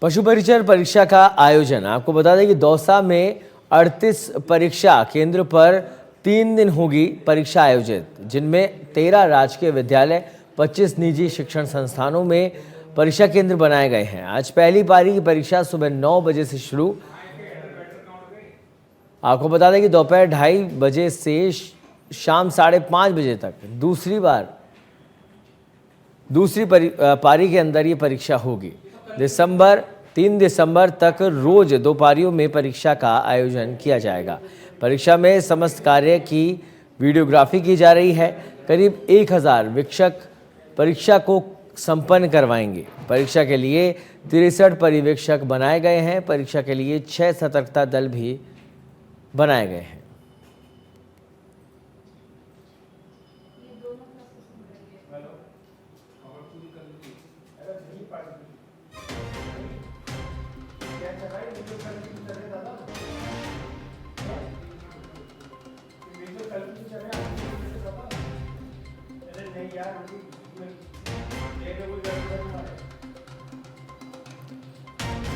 पशु परिचर परीक्षा का आयोजन। आपको बता दें कि दौसा में 38 परीक्षा केंद्र पर 3 दिन होगी परीक्षा आयोजित, जिनमें 13 राजकीय विद्यालय, 25 निजी शिक्षण संस्थानों में परीक्षा केंद्र बनाए गए हैं। आज पहली पारी की परीक्षा सुबह 9 बजे से शुरू। आपको बता दें कि दोपहर 2:30 बजे से शाम 5:30 बजे तक दूसरी पारी के अंदर ये परीक्षा होगी। 3 दिसंबर तक रोज 2 पारियों में परीक्षा का आयोजन किया जाएगा। परीक्षा में समस्त कार्य की वीडियोग्राफी की जा रही है। करीब 1000 वीक्षक परीक्षा को संपन्न करवाएंगे। परीक्षा के लिए 63 पर्यवेक्षक बनाए गए हैं। परीक्षा के लिए 6 सतर्कता दल भी बनाए गए हैं।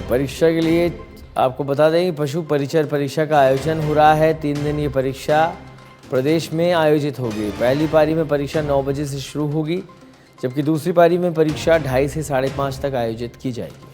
परीक्षा के लिए आपको बता दें कि पशु परिचर परीक्षा का आयोजन हो रहा है। 3 दिन ये परीक्षा प्रदेश में आयोजित होगी। पहली पारी में परीक्षा 9 बजे से शुरू होगी, जबकि दूसरी पारी में परीक्षा 2:30 से 5:30 तक आयोजित की जाएगी।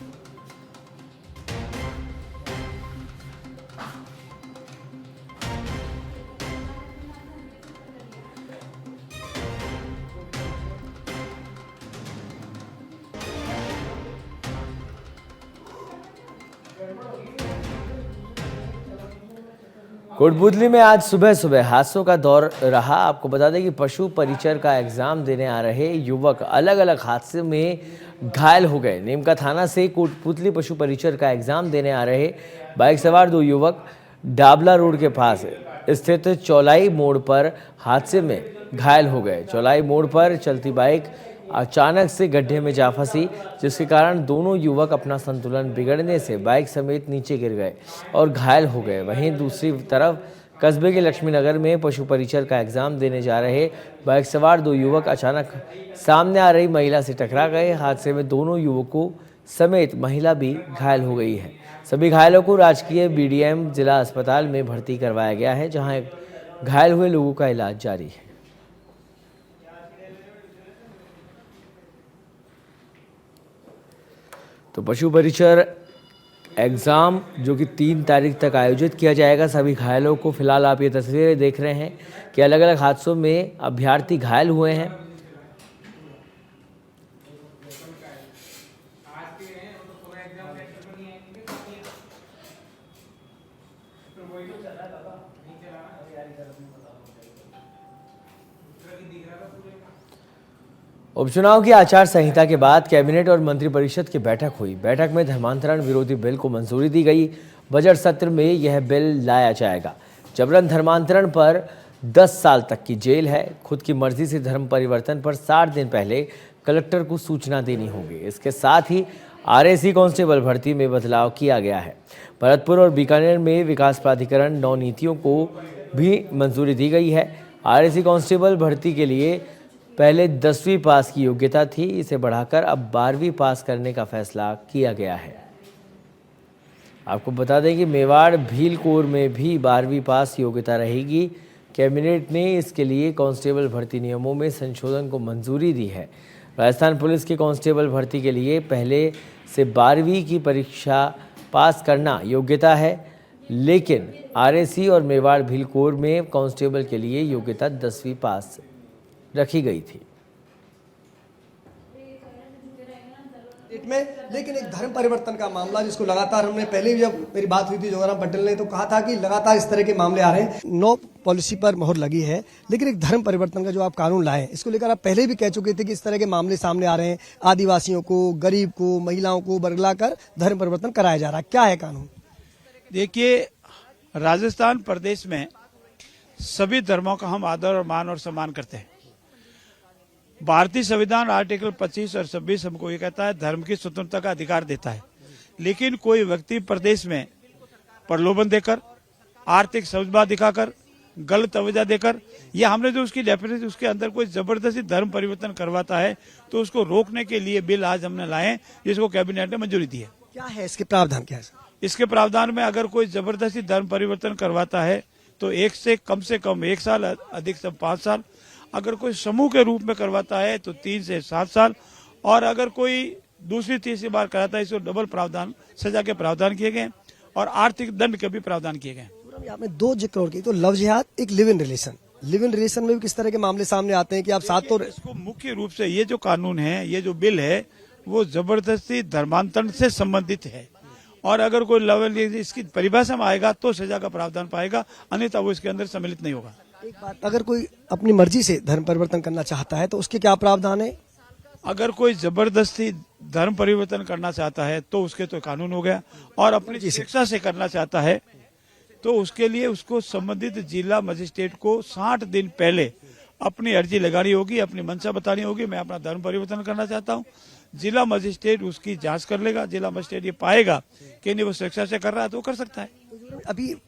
कोटपूतली में आज सुबह हादसों का दौर रहा। आपको बता दें कि पशु परिचर का एग्जाम देने आ रहे युवक अलग अलग हादसे में घायल हो गए। नीमका थाना से कोटपूतली पशु परिचर का एग्जाम देने आ रहे बाइक सवार 2 युवक डाबला रोड के पास स्थित चौलाई मोड़ पर हादसे में घायल हो गए। चौलाई मोड़ पर चलती बाइक अचानक से गड्ढे में जा फंसी, जिसके कारण दोनों युवक अपना संतुलन बिगड़ने से बाइक समेत नीचे गिर गए और घायल हो गए। वहीं दूसरी तरफ कस्बे के लक्ष्मीनगर में पशु परिचर का एग्जाम देने जा रहे बाइक सवार 2 युवक अचानक सामने आ रही महिला से टकरा गए। हादसे में दोनों युवकों समेत महिला भी घायल हो गई है। सभी घायलों को राजकीय BDM जिला अस्पताल में भर्ती करवाया गया है, जहाँ घायल हुए लोगों का इलाज जारी है। तो पशु परिचर एग्ज़ाम जो कि 3 तारीख तक आयोजित किया जाएगा। सभी घायलों को फिलहाल आप ये तस्वीरें देख रहे हैं कि अलग अलग हादसों में अभ्यर्थी घायल हुए हैं। उपचुनाव की आचार संहिता के बाद कैबिनेट और मंत्रिपरिषद की बैठक हुई। बैठक में धर्मांतरण विरोधी बिल को मंजूरी दी गई। बजट सत्र में यह बिल लाया जाएगा। जबरन धर्मांतरण पर 10 साल तक की जेल है। खुद की मर्जी से धर्म परिवर्तन पर 60 दिन पहले कलेक्टर को सूचना देनी होगी। इसके साथ ही RAC कांस्टेबल भर्ती में बदलाव किया गया है। भरतपुर और बीकानेर में विकास प्राधिकरण 9 नीतियों को भी मंजूरी दी गई है। RAC कांस्टेबल भर्ती के लिए पहले 10वीं पास की योग्यता थी, इसे बढ़ाकर अब 12वीं पास करने का फैसला किया गया है। आपको बता दें कि मेवाड़ भील कोर में भी 12वीं पास योग्यता रहेगी। कैबिनेट ने इसके लिए कांस्टेबल भर्ती नियमों में संशोधन को मंजूरी दी है। राजस्थान पुलिस के कांस्टेबल भर्ती के लिए पहले से 12वीं की परीक्षा पास करना योग्यता है, लेकिन RAC और मेवाड़ भील कोर में कांस्टेबल के लिए योग्यता 10वीं पास रखी गई थी। लेकिन एक धर्म परिवर्तन का मामला जिसको लगातार हमने पहले भी जब मेरी बात हुई थी जोगाराम पटेल ने तो कहा था कि लगातार इस तरह के मामले आ रहे हैं। नो पॉलिसी पर मोहर लगी है, लेकिन एक धर्म परिवर्तन का जो आप कानून लाए इसको लेकर आप पहले भी कह चुके थे कि इस तरह के मामले सामने आ रहे हैं। आदिवासियों को, गरीब को, महिलाओं को बरगलाकर धर्म परिवर्तन कराया जा रहा है। क्या है कानून? देखिए, राजस्थान प्रदेश में सभी धर्मों का हम आदर और मान और सम्मान करते हैं। भारतीय संविधान आर्टिकल 25 और 26 हमको ये कहता है धर्म की स्वतंत्रता का अधिकार देता है। लेकिन कोई व्यक्ति प्रदेश में प्रलोभन देकर, आर्थिक समझदार दिखाकर, गलत तवज्जो देकर, या हमने जो उसकी डेफिनेशन उसके अंदर कोई जबरदस्ती धर्म परिवर्तन करवाता है तो उसको रोकने के लिए बिल आज हमने लाए, जिसको कैबिनेट ने मंजूरी दी है। क्या है इसके प्रावधान, क्या है? इसके प्रावधान में अगर कोई जबरदस्ती धर्म परिवर्तन करवाता है तो कम से कम 1 साल, अधिकतम 5 साल। अगर कोई समूह के रूप में करवाता है तो 3 से 7 साल, और अगर कोई दूसरी तीसरी बार कराता है इसको डबल प्रावधान, सजा के प्रावधान किए गए और आर्थिक दंड के भी प्रावधान किए गए। आपने 2 जिक्र और की, तो लव जिहाद, एक लिव इन रिलेशन में भी किस तरह के मामले सामने आते हैं कि आप साथ तो इसको मुख्य रूप से ये जो कानून है, ये जो बिल है, वो जबरदस्ती धर्मांतरण से संबंधित है, और अगर कोई इसकी परिभाषा में आएगा तो सजा का प्रावधान पाएगा, अन्यथा वो इसके अंदर सम्मिलित नहीं होगा। एक बात, अगर कोई अपनी मर्जी से धर्म परिवर्तन करना चाहता है तो उसके क्या प्रावधान है? अगर कोई जबरदस्ती धर्म परिवर्तन करना चाहता है तो उसके तो कानून हो गया, और अपनी शिक्षा से करना चाहता है तो उसके लिए उसको संबंधित जिला मजिस्ट्रेट को 60 दिन पहले अपनी अर्जी लगानी होगी, अपनी मंशा बतानी होगी, मैं अपना धर्म परिवर्तन करना चाहता हूँ। जिला मजिस्ट्रेट उसकी जांच कर लेगा, जिला मजिस्ट्रेट ये पाएगा कि नहीं वो शिक्षा से कर रहा है तो वो कर सकता है।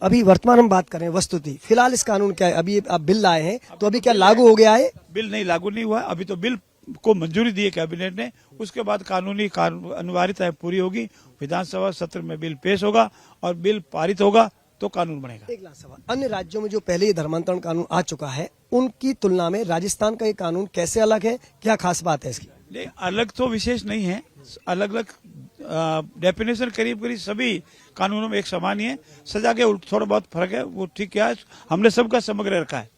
अभी वर्तमान हम बात कर रहे हैं वस्तुतः, फिलहाल इस कानून क्या है? अभी आप बिल लाए हैं तो अभी क्या लागू हो गया है? बिल नहीं लागू नहीं हुआ, अभी तो बिल को मंजूरी दी है कैबिनेट ने, उसके बाद कानूनी अनिवार्यता पूरी होगी, विधानसभा सत्र में बिल पेश होगा और बिल पारित होगा तो कानून बनेगा। एक लाख सवाल, अन्य राज्यों में जो पहले ही धर्मांतरण कानून आ चुका है उनकी तुलना में राजस्थान का ये कानून कैसे अलग है, क्या खास बात है इसकी? नहीं, अलग तो विशेष नहीं है, अलग अलग डेफिनेशन करीब करीब सभी कानूनों में एक समान ही है, सजा के थोड़ा बहुत फर्क है, वो ठीक है, हमने सबका समग्र रखा है।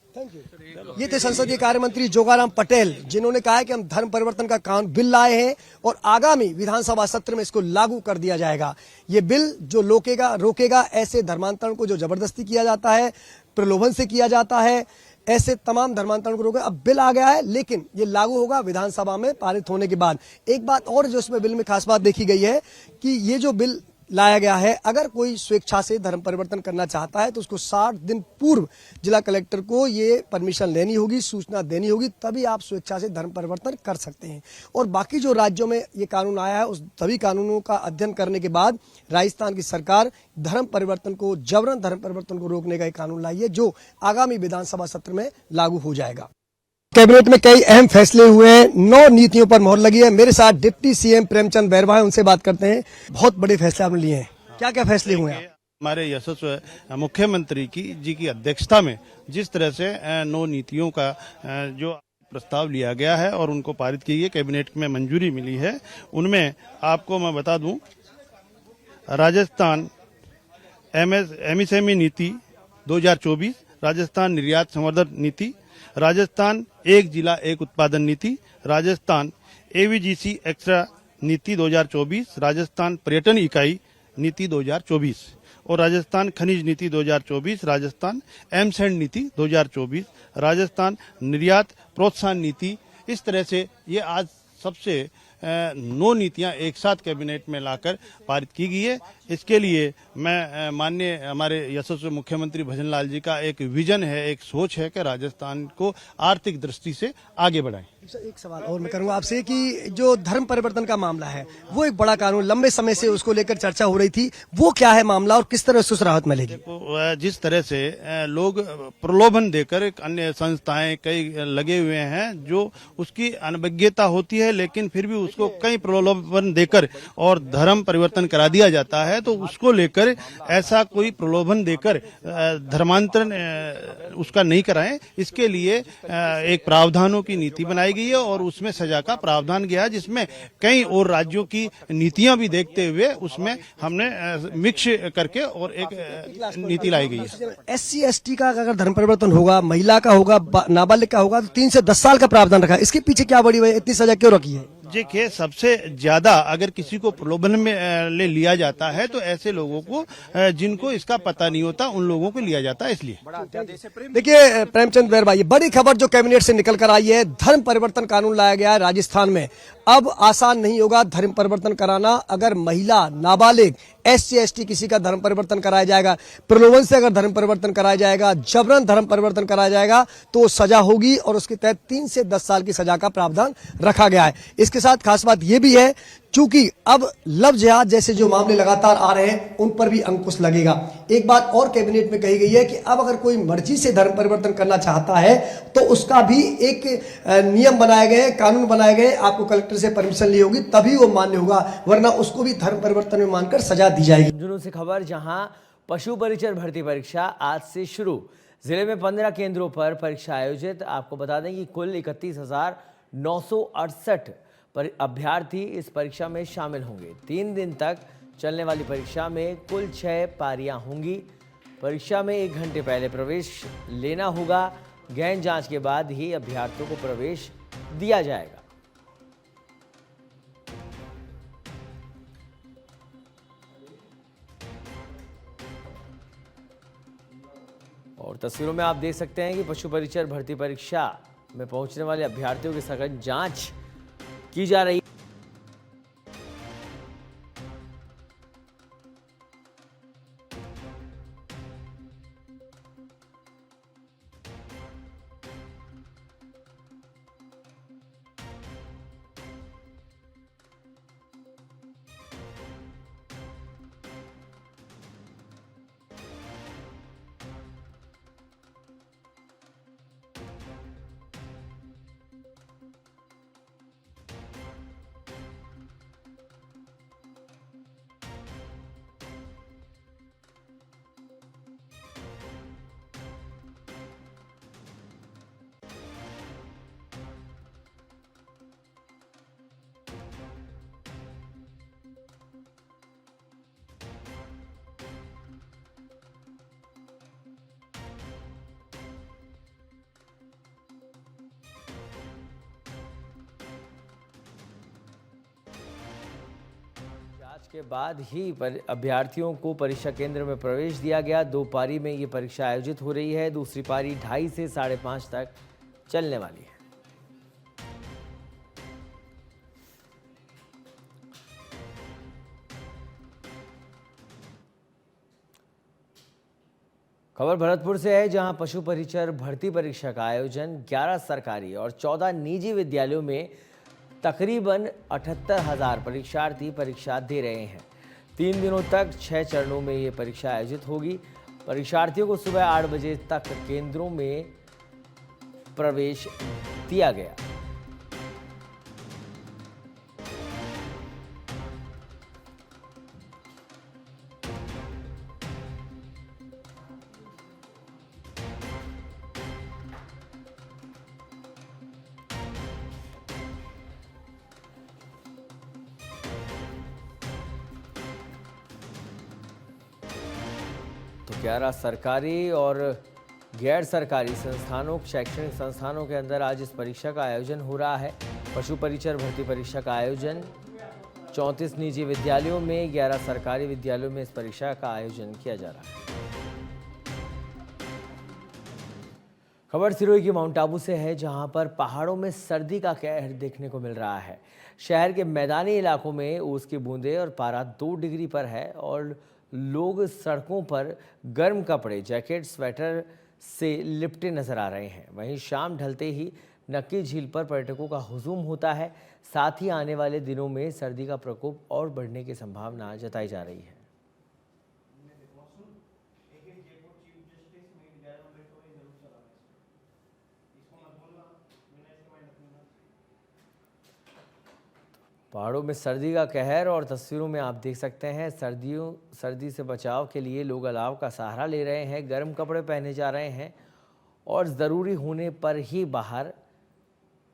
ये थे संसदीय कार्य मंत्री जोगाराम पटेल, जिन्होंने कहा है कि हम धर्म परिवर्तन का कानून बिल लाए हैं और आगामी विधानसभा सत्र में इसको लागू कर दिया जाएगा। ये बिल जो रोकेगा ऐसे धर्मांतरण को जो जबरदस्ती किया जाता है, प्रलोभन से किया जाता है, ऐसे तमाम धर्मांतरण को रोके। अब बिल आ गया है लेकिन ये लागू होगा विधानसभा में पारित होने के बाद। एक बात और जो इसमें बिल में खास बात देखी गई है कि ये जो बिल लाया गया है, अगर कोई स्वेच्छा से धर्म परिवर्तन करना चाहता है तो उसको 60 दिन पूर्व जिला कलेक्टर को ये परमिशन लेनी होगी, सूचना देनी होगी, तभी आप स्वेच्छा से धर्म परिवर्तन कर सकते हैं। और बाकी जो राज्यों में ये कानून आया है उस सभी कानूनों का अध्ययन करने के बाद राजस्थान की सरकार जबरन धर्म परिवर्तन को रोकने का एक कानून लाई है जो आगामी विधानसभा सत्र में लागू हो जाएगा। कैबिनेट में कई अहम फैसले हुए हैं, 9 नीतियों पर मोहर लगी है। मेरे साथ डिप्टी सीएम प्रेमचंद बैरवा है, उनसे बात करते हैं। बहुत बड़े फैसले आपने लिए हैं, क्या क्या फैसले हुए हैं? हमारे यशस्वी मुख्यमंत्री जी की अध्यक्षता में जिस तरह से 9 नीतियों का जो प्रस्ताव लिया गया है और उनको पारित की गई, कैबिनेट में मंजूरी मिली है, उनमें आपको मैं बता दूं, राजस्थान एमएसएमई नीति 2024, राजस्थान निर्यात संवर्धन नीति, राजस्थान एक जिला एक उत्पादन नीति, राजस्थान एवीजीसी एक्स्ट्रा नीति 2024, राजस्थान पर्यटन इकाई नीति 2024 और राजस्थान खनिज नीति 2024, राजस्थान एमसैंड नीति 2024, राजस्थान निर्यात प्रोत्साहन नीति। इस तरह से ये आज सबसे 9 नीतियां एक साथ कैबिनेट में लाकर पारित की गई है। इसके लिए मैं माननीय हमारे यशस्वी मुख्यमंत्री भजन लाल जी का एक विजन है, एक सोच है कि राजस्थान को आर्थिक दृष्टि से आगे बढ़ाएं। एक सवाल और मैं करूंगा आपसे कि जो धर्म परिवर्तन का मामला है वो एक बड़ा कानून, लंबे समय से उसको लेकर चर्चा हो रही थी, वो क्या है मामला और किस तरह से उस राहत मिलेगी? जिस तरह से लोग प्रलोभन देकर, अन्य संस्थाएं कई लगे हुए हैं जो उसकी अनभिज्ञता होती है लेकिन फिर भी उसको कई प्रलोभन देकर और धर्म परिवर्तन करा दिया जाता है, तो उसको लेकर ऐसा कोई प्रलोभन देकर धर्मांतरण उसका नहीं कराएं। इसके लिए एक प्रावधानों की नीति बनाई गई है और उसमें सजा का प्रावधान गया है, जिसमें कई और राज्यों की नीतियां भी देखते हुए उसमें हमने मिक्स करके और एक नीति लाई गई है। SC ST का अगर धर्म परिवर्तन होगा, महिला का होगा, नाबालिग का होगा तो 3 से 10 साल का प्रावधान रखा है। इसके पीछे क्या बड़ी वजह, इतनी सजा क्यों रखी है? देखिए, सबसे ज्यादा अगर किसी को प्रलोभन में ले लिया जाता है तो ऐसे लोगों को जिनको इसका पता नहीं होता उन लोगों को लिया जाता है। इसलिए देखिए प्रेमचंद बैरवा, ये बड़ी खबर जो कैबिनेट से निकल कर आई है, धर्म परिवर्तन कानून लाया गया है राजस्थान में। अब आसान नहीं होगा धर्म परिवर्तन कराना। अगर महिला, नाबालिग, SC ST किसी का धर्म परिवर्तन कराया जाएगा, प्रलोभन से अगर धर्म परिवर्तन कराया जाएगा, जबरन धर्म परिवर्तन कराया जाएगा तो सजा होगी और उसके तहत 3 से 10 साल की सजा का प्रावधान रखा गया है। इसके साथ खास बात यह भी है चूंकि अब लव जिहाद जैसे जो मामले लगातार आ रहे हैं उन पर भी अंकुश लगेगा। एक बात और कैबिनेट में कही गई है कि अब अगर कोई मर्जी से धर्म परिवर्तन करना चाहता है तो उसका भी एक नियम बनाए गए, कानून बनाए गए, आपको कलेक्टर से परमिशन ली होगी तभी वो मान्य होगा, वरना उसको भी धर्म परिवर्तन में मानकर सजा दी जाएगी। झुंझुनू से खबर, जहां पशु परिचर भर्ती परीक्षा आज से शुरू। जिले में 15 केंद्रों पर परीक्षा आयोजित। आपको बता दें कि कुल 31,968 अभ्यर्थी इस परीक्षा में शामिल होंगे। 3 दिन तक चलने वाली परीक्षा में कुल 6 पारियां होंगी। परीक्षा में 1 घंटे पहले प्रवेश लेना होगा। गहन जांच के बाद ही अभ्यर्थियों को प्रवेश दिया जाएगा। और तस्वीरों में आप देख सकते हैं कि पशु परिचर भर्ती परीक्षा में पहुंचने वाले अभ्यर्थियों की सघन जांच की जा रही है। जांच के बाद ही अभ्यर्थियों को परीक्षा केंद्र में प्रवेश दिया गया। 2 पारी में ये परीक्षा आयोजित हो रही है। दूसरी पारी 2:30 से 5:30 तक चलने वाली है। खबर भरतपुर से है, जहां पशु परिचर भर्ती परीक्षा का आयोजन 11 सरकारी और 14 निजी विद्यालयों में तकरीबन 78,000 परीक्षार्थी परीक्षा दे रहे हैं। 3 दिनों तक 6 चरणों में ये परीक्षा आयोजित होगी। परीक्षार्थियों को सुबह 8 बजे तक केंद्रों में प्रवेश दिया गया। तो 11 सरकारी और गैर सरकारी संस्थानों, शैक्षणिक संस्थानों के अंदर आज इस परीक्षा का आयोजन हो रहा है। पशु परिचर भर्ती परीक्षा का आयोजन 34 निजी विद्यालयों में, 11 सरकारी विद्यालयों में इस परीक्षा का आयोजन किया जा रहा है। खबर सिरोही के माउंट आबू से है, जहां पर पहाड़ों में सर्दी का कहर देखने को मिल रहा है। शहर के मैदानी इलाकों में ओस की बूंदें और पारा 2 डिग्री पर है और लोग सड़कों पर गर्म कपड़े, जैकेट, स्वेटर से लिपटे नजर आ रहे हैं। वहीं शाम ढलते ही नक्की झील पर पर्यटकों का हुजूम होता है। साथ ही आने वाले दिनों में सर्दी का प्रकोप और बढ़ने की संभावना जताई जा रही है। पहाड़ों में सर्दी का कहर और तस्वीरों में आप देख सकते हैं सर्दी से बचाव के लिए लोग अलाव का सहारा ले रहे हैं, गर्म कपड़े पहने जा रहे हैं और ज़रूरी होने पर ही बाहर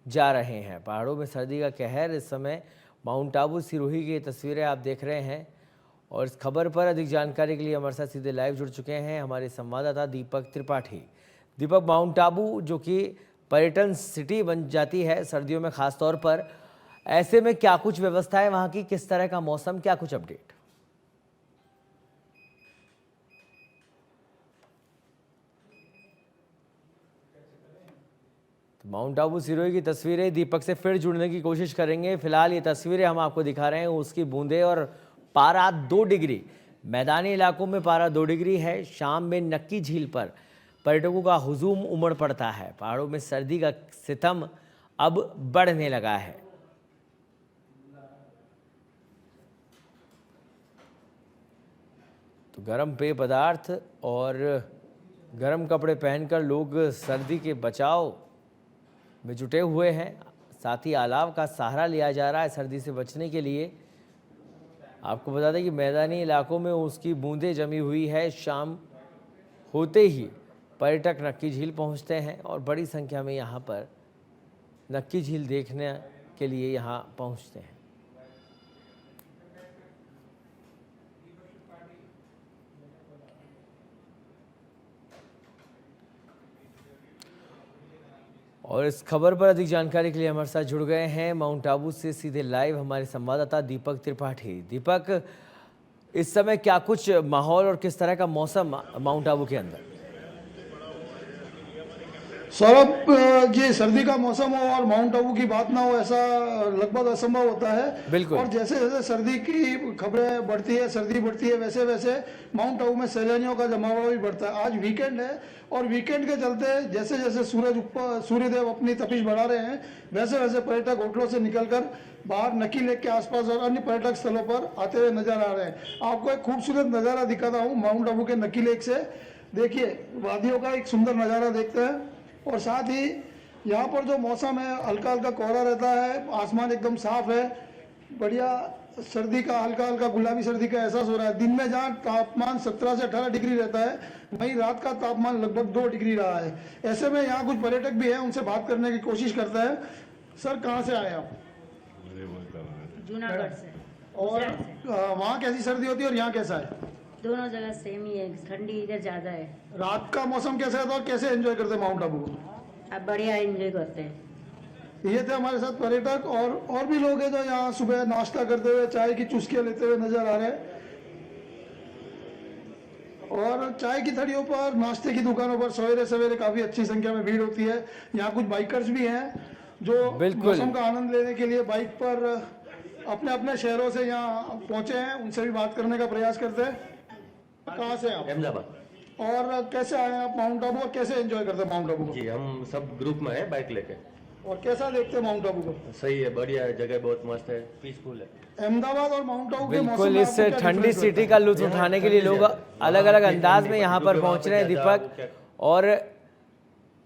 जा रहे हैं। पहाड़ों में सर्दी का कहर, इस समय माउंट आबू सिरोही की तस्वीरें आप देख रहे हैं। और इस खबर पर अधिक जानकारी के लिए हमारे साथ सीधे लाइव जुड़ चुके हैं हमारे संवाददाता दीपक त्रिपाठी। दीपक, माउंट आबू जो कि पर्यटन सिटी बन जाती है सर्दियों में खास तौर पर, ऐसे में क्या कुछ व्यवस्था है वहां की, किस तरह का मौसम, क्या कुछ अपडेट? तो माउंट आबू सिरोही की तस्वीरें दीपक से फिर जुड़ने की कोशिश करेंगे। फिलहाल ये तस्वीरें हम आपको दिखा रहे हैं, उसकी बूंदें और पारा 2 डिग्री, मैदानी इलाकों में पारा 2 डिग्री है। शाम में नक्की झील पर पर्यटकों का हुजूम उमड़ पड़ता है। पहाड़ों में सर्दी का सितम अब बढ़ने लगा है। तो गर्म पेय पदार्थ और गर्म कपड़े पहनकर लोग सर्दी के बचाव में जुटे हुए हैं। साथ ही अलाव का सहारा लिया जा रहा है सर्दी से बचने के लिए। आपको बता दें कि मैदानी इलाकों में उसकी बूंदें जमी हुई है। शाम होते ही पर्यटक नक्की झील पहुंचते हैं और बड़ी संख्या में यहां पर नक्की झील देखने के लिए यहां पहुंचते हैं। और इस खबर पर अधिक जानकारी के लिए हमारे साथ जुड़ गए हैं माउंट आबू से सीधे लाइव हमारे संवाददाता दीपक त्रिपाठी। दीपक, इस समय क्या कुछ माहौल और किस तरह का मौसम माउंट आबू के अंदर? सौरभ जी, सर्दी का मौसम हो और माउंट आबू की बात ना हो ऐसा लगभग असंभव होता है। बिल्कुल। और जैसे जैसे सर्दी की खबरें बढ़ती है, सर्दी बढ़ती है, वैसे वैसे माउंट आबू में सैलानियों का जमावड़ा भी बढ़ता है। आज वीकेंड है और वीकेंड के चलते जैसे जैसे सूर्यदेव अपनी तपिश बढ़ा रहे हैं, वैसे वैसे पर्यटक होटलों से निकलकर बाहर नक्की लेक के आसपास और अन्य पर्यटक स्थलों पर आते हुए नजर आ रहे हैं। आपको एक खूबसूरत नज़ारा दिखाता हूँ माउंट आबू के नक्की लेक से। देखिए, वादियों का एक सुंदर नज़ारा देखते हैं और साथ ही यहाँ पर जो मौसम है, हल्का हल्का कोहरा रहता है, आसमान एकदम साफ है, बढ़िया सर्दी का हल्का हल्का गुलाबी सर्दी का एहसास हो रहा है। दिन में जहाँ तापमान 17 से 18 डिग्री रहता है, वहीं रात का तापमान लगभग 2 डिग्री रहा है। ऐसे में यहाँ कुछ पर्यटक भी हैं, उनसे बात करने की कोशिश करते हैं। सर, कहाँ से आए आप? जूनागढ़ से। और वहाँ कैसी सर्दी होती है और यहाँ कैसा है? दोनों जगह सेम ही है, ठंडी इधर ज्यादा है। रात का मौसम कैसा है और कैसे एंजॉय करते हैं माउंट आबू को? अब बढ़िया एंजॉय करते हैं। ये थे हमारे साथ पर्यटक और भी लोग हैं जो यहाँ सुबह नाश्ता करते हुए चाय की चुस्कियां लेते हुए नजर आ रहे हैं। और चाय की थड़ियों पर, नाश्ते की दुकानों पर सवेरे सवेरे काफी अच्छी संख्या में भीड़ होती है। यहाँ कुछ बाइकर्स भी हैं जो मौसम का आनंद लेने के लिए बाइक पर अपने अपने शहरों से यहाँ पहुंचे हैं। उनसे भी बात करने का प्रयास करते हैं। कहाँ से आप? अहमदाबाद। और कैसे आए आप माउंट आबू और कैसे एंजॉय करते हैं माउंट आबू को? जी, हम सब ग्रुप में है बाइक लेके। और कैसा देखते हैं माउंट आबू को? सही है, बढ़िया है, जगह बहुत मस्त है, पीसफुल है। अहमदाबाद और माउंट आबू के मौसम बिल्कुल, में इस आपको क्या ठंडी डिफरेंस सिटी का लुत्फ उठाने के लिए लोग अलग अलग अंदाज में यहाँ पर पहुँच रहे हैं दीपक। और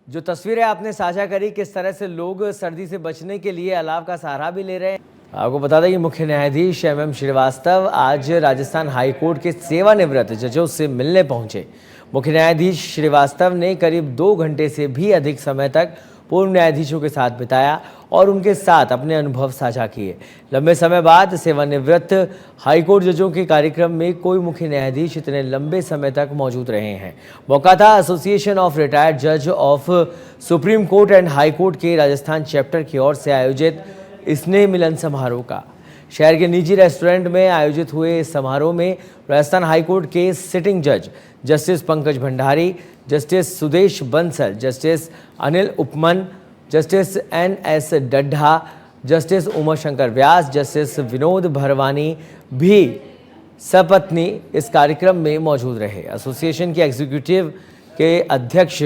जो तस्वीरें आपने साझा करी, किस तरह से लोग सर्दी से बचने के लिए अलाव का सहारा भी ले रहे हैं। आपको बता दें कि मुख्य न्यायाधीश MM श्रीवास्तव आज राजस्थान हाईकोर्ट के सेवानिवृत्त जजों से मिलने पहुंचे। मुख्य न्यायाधीश श्रीवास्तव ने करीब 2 घंटे से भी अधिक समय तक पूर्व न्यायाधीशों के साथ बिताया और उनके साथ अपने अनुभव साझा किए। लंबे समय बाद सेवानिवृत्त हाईकोर्ट जजों के कार्यक्रम में कोई मुख्य न्यायाधीश इतने लंबे समय तक मौजूद रहे हैं। मौका था एसोसिएशन ऑफ रिटायर्ड जज of supreme court and high court के राजस्थान चैप्टर की ओर से आयोजित स्नेह मिलन समारोह का। शहर के निजी रेस्टोरेंट में आयोजित हुए इस समारोह में राजस्थान हाईकोर्ट के सिटिंग जज justice Pankaj Bhandari, justice Sudesh Bansal, justice Anil Upman, justice NS Daddha, justice Umashankar Vyas, justice Vinod Bharwani भी सपत्नी इस कार्यक्रम में मौजूद रहे। एसोसिएशन के एग्जीक्यूटिव के अध्यक्ष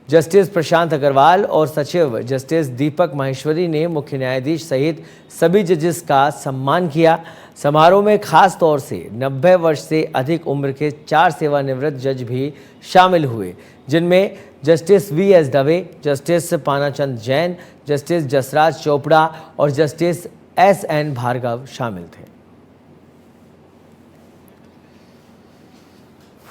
जस्टिस प्रशांत अग्रवाल और सचिव जस्टिस दीपक माहेश्वरी ने मुख्य न्यायाधीश सहित सभी जजेस का सम्मान किया। समारोह में खास तौर से 90 वर्ष से अधिक उम्र के 4 सेवानिवृत्त जज भी शामिल हुए, जिनमें justice VS Dave, justice Panachand Jain, justice Jasraj Chopra और जस्टिस SN भार्गव शामिल थे।